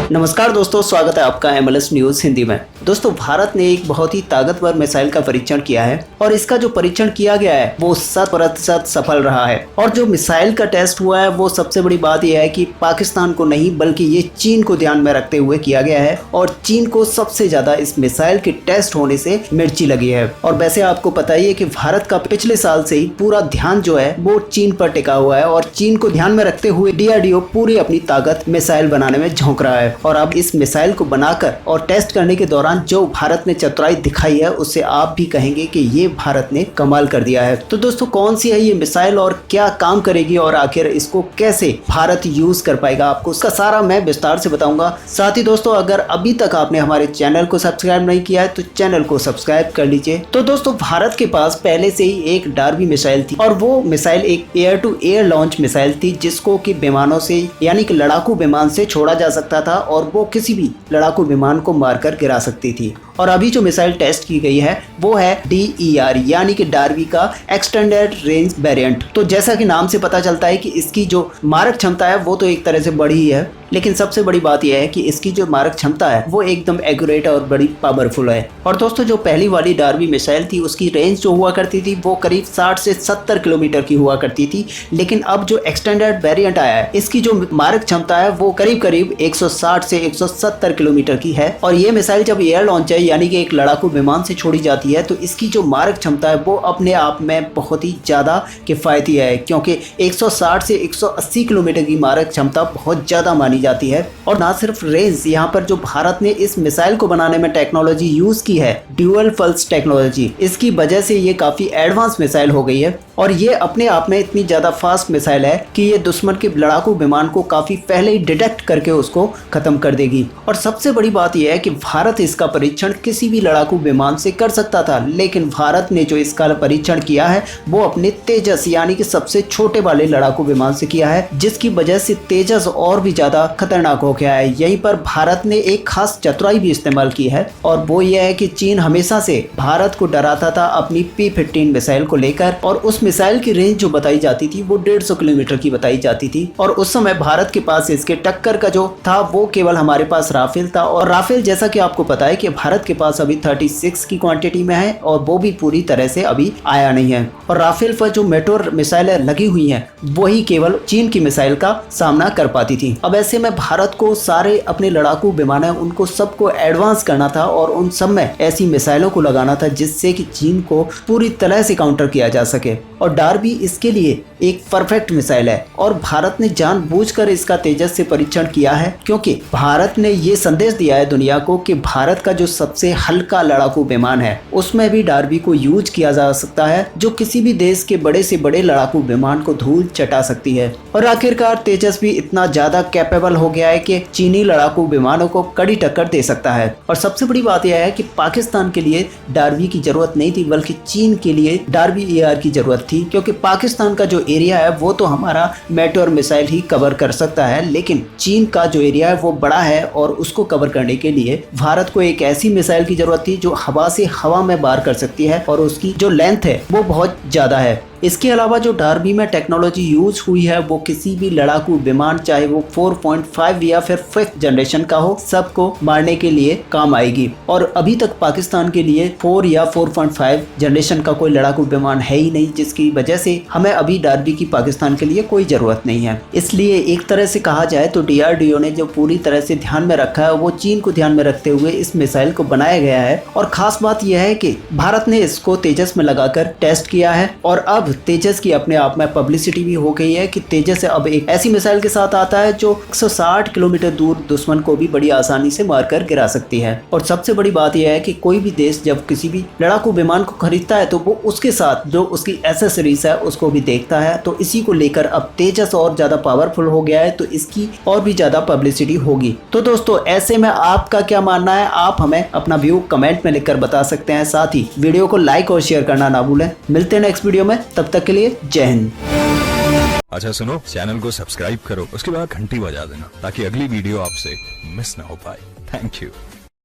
नमस्कार दोस्तों, स्वागत है आपका MLS न्यूज हिंदी में। दोस्तों, भारत ने एक बहुत ही ताकतवर मिसाइल का परीक्षण किया है और इसका जो परीक्षण किया गया है वो 100% सफल रहा है। और जो मिसाइल का टेस्ट हुआ है वो सबसे बड़ी बात यह है कि पाकिस्तान को नहीं बल्कि ये चीन को ध्यान में रखते हुए किया गया है और चीन को सबसे ज्यादा इस मिसाइल के टेस्ट होने से मिर्ची लगी है। और वैसे आपको पता ही है कि भारत का पिछले साल से ही पूरा ध्यान जो है वो चीन पर टिका हुआ है और चीन को ध्यान में रखते हुए DRDO पूरी अपनी ताकत मिसाइल बनाने में झोंक रहा है। और अब इस मिसाइल को बनाकर और टेस्ट करने के दौरान जो भारत ने चतुराई दिखाई है उससे आप भी कहेंगे कि ये भारत ने कमाल कर दिया है। तो दोस्तों, कौन सी है ये मिसाइल और क्या काम करेगी और आखिर इसको कैसे भारत यूज कर पाएगा, आपको उसका सारा मैं विस्तार से बताऊंगा। साथ ही दोस्तों, अगर अभी तक आपने हमारे चैनल को सब्सक्राइब नहीं किया है तो चैनल को सब्सक्राइब कर लीजिए। तो दोस्तों, भारत के पास पहले से ही एक डार्बी मिसाइल थी और वो मिसाइल एक air to air launch missile थी जिसको कि विमानों से यानी कि लड़ाकू विमान से छोड़ा जा सकता था और वो किसी भी लड़ाकू विमान को मारकर गिरा सकती थी। और अभी जो मिसाइल टेस्ट की गई है वो है DER यानी कि डार्बी का एक्सटेंडेड रेंज वेरिएंट। तो जैसा कि नाम से पता चलता है कि इसकी जो मारक क्षमता है वो तो एक तरह से बड़ी ही है, लेकिन सबसे बड़ी बात यह है कि इसकी जो मारक क्षमता है वो एकदम एक्यूरेट और बड़ी पावरफुल है। और दोस्तों, जो पहली वाली डार्बी मिसाइल थी उसकी रेंज जो हुआ करती थी वो करीब 60 से 70 किलोमीटर की हुआ करती थी, लेकिन अब जो एक्सटेंडेड वेरिएंट आया है इसकी जो मारक क्षमता है वो करीब 160 से 170 किलोमीटर की है। और ये मिसाइल जब एयर लॉन्च है यानी कि एक लड़ाकू विमान से छोड़ी जाती है तो इसकी जो मारक क्षमता है वो अपने आप में बहुत ही ज्यादा किफायती है, क्योंकि 160 से 180 किलोमीटर की मारक क्षमता बहुत ज्यादा मानी जाती है। और ना सिर्फ रेंज, यहाँ पर जो भारत ने इस मिसाइल को बनाने में टेक्नोलॉजी यूज की है ड्यूअल पल्स टेक्नोलॉजी, इसकी वजह से ये काफी एडवांस मिसाइल हो गई है और ये अपने आप में इतनी ज्यादा फास्ट मिसाइल है कि ये दुश्मन के लड़ाकू विमान को काफी पहले ही डिटेक्ट करके उसको खत्म कर देगी। और सबसे बड़ी बात यह है कि भारत इसका परीक्षण किसी भी लड़ाकू विमान से कर सकता था, लेकिन भारत ने जो इसका परीक्षण किया है वो अपने तेजस यानी कि सबसे छोटे वाले लड़ाकू विमान से किया है, जिसकी वजह से तेजस और भी ज्यादा खतरनाक हो गया है। यहीं पर भारत ने एक खास चतुराई भी इस्तेमाल की है और वो ये है कि चीन हमेशा से भारत को डराता था अपनी P-15 मिसाइल को लेकर और उस मिसाइल की रेंज जो बताई जाती थी वो 150 किलोमीटर की बताई जाती थी। और उस समय भारत के पास इसके टक्कर का जो था वो केवल हमारे पास राफेल था। और राफेल जैसा कि आपको पता है कि भारत के पास अभी 36 की क्वांटिटी में है और वो भी पूरी तरह से अभी आया नहीं है। और राफेल पर जो मेट्रोर मिसाइलें लगी हुई हैं वही केवल चीन की मिसाइल का सामना कर पाती थी। अब ऐसे में भारत को सारे अपने लड़ाकू विमान है उनको सबको एडवांस करना था और उन सब में ऐसी मिसाइलों को लगाना था जिससे कि चीन को पूरी तरह से काउंटर किया जा सके। और डार्बी इसके लिए एक परफेक्ट मिसाइल है और भारत ने जानबूझकर इसका तेजस से परीक्षण किया है, क्योंकि भारत ने ये संदेश दिया है दुनिया को कि भारत का जो सबसे हल्का लड़ाकू विमान है उसमें भी डार्बी को यूज किया जा सकता है, जो किसी भी देश के बड़े से बड़े लड़ाकू विमान को धूल चटा सकती है। और आखिरकार तेजस भी इतना ज्यादा कैपेबल हो गया है कि चीनी लड़ाकू विमानों को कड़ी टक्कर दे सकता है। और सबसे बड़ी बात यह है कि पाकिस्तान के लिए डार्बी की जरूरत नहीं थी बल्कि चीन के लिए डार्बी ER की जरूरत थी, क्योंकि पाकिस्तान का जो एरिया है वो तो हमारा मेट्रोर मिसाइल ही कवर कर सकता है, लेकिन चीन का जो एरिया है वो बड़ा है और उसको कवर करने के लिए भारत को एक ऐसी मिसाइल की जरूरत थी जो हवा से हवा में वार कर सकती है और उसकी जो लेंथ है वो बहुत ज्यादा है। इसके अलावा जो डार्बी में टेक्नोलॉजी यूज हुई है वो किसी भी लड़ाकू विमान चाहे वो 4.5 या फिर 5th जनरेशन का हो सबको मारने के लिए काम आएगी। और अभी तक पाकिस्तान के लिए 4 या 4.5 जनरेशन का कोई लड़ाकू विमान है ही नहीं, जिसकी वजह से हमें अभी डार्बी की पाकिस्तान के लिए कोई जरूरत नहीं है। इसलिए एक तरह से कहा जाए तो DRDO ने जो पूरी तरह से ध्यान में रखा है वो चीन को ध्यान में रखते हुए इस मिसाइल को बनाया गया है। और खास बात यह है कि भारत ने इसको तेजस में लगाकर टेस्ट किया है और अब तेजस की अपने आप में पब्लिसिटी भी हो गई है कि तेजस अब एक ऐसी मिसाइल के साथ आता है जो 160 किलोमीटर दूर दुश्मन को भी बड़ी आसानी से मारकर गिरा सकती है। और सबसे बड़ी बात यह है कि कोई भी देश जब किसी भी लड़ाकू विमान को खरीदता है तो वो उसके साथ जो उसकी एसेसरीज है उसको भी देखता है। तो इसी को लेकर अब तेजस और ज्यादा पावरफुल हो गया है तो इसकी और भी ज्यादा पब्लिसिटी होगी। तो दोस्तों, ऐसे में आपका क्या मानना है, आप हमें अपना व्यू कमेंट में लिखकर बता सकते हैं। साथ ही वीडियो को लाइक और शेयर करना ना भूलें। मिलते हैं नेक्स्ट वीडियो में, तब तक के लिए जय हिंद। अच्छा सुनो, चैनल को सब्सक्राइब करो, उसके बाद घंटी बजा देना ताकि अगली वीडियो आपसे मिस ना हो पाए। Thank you.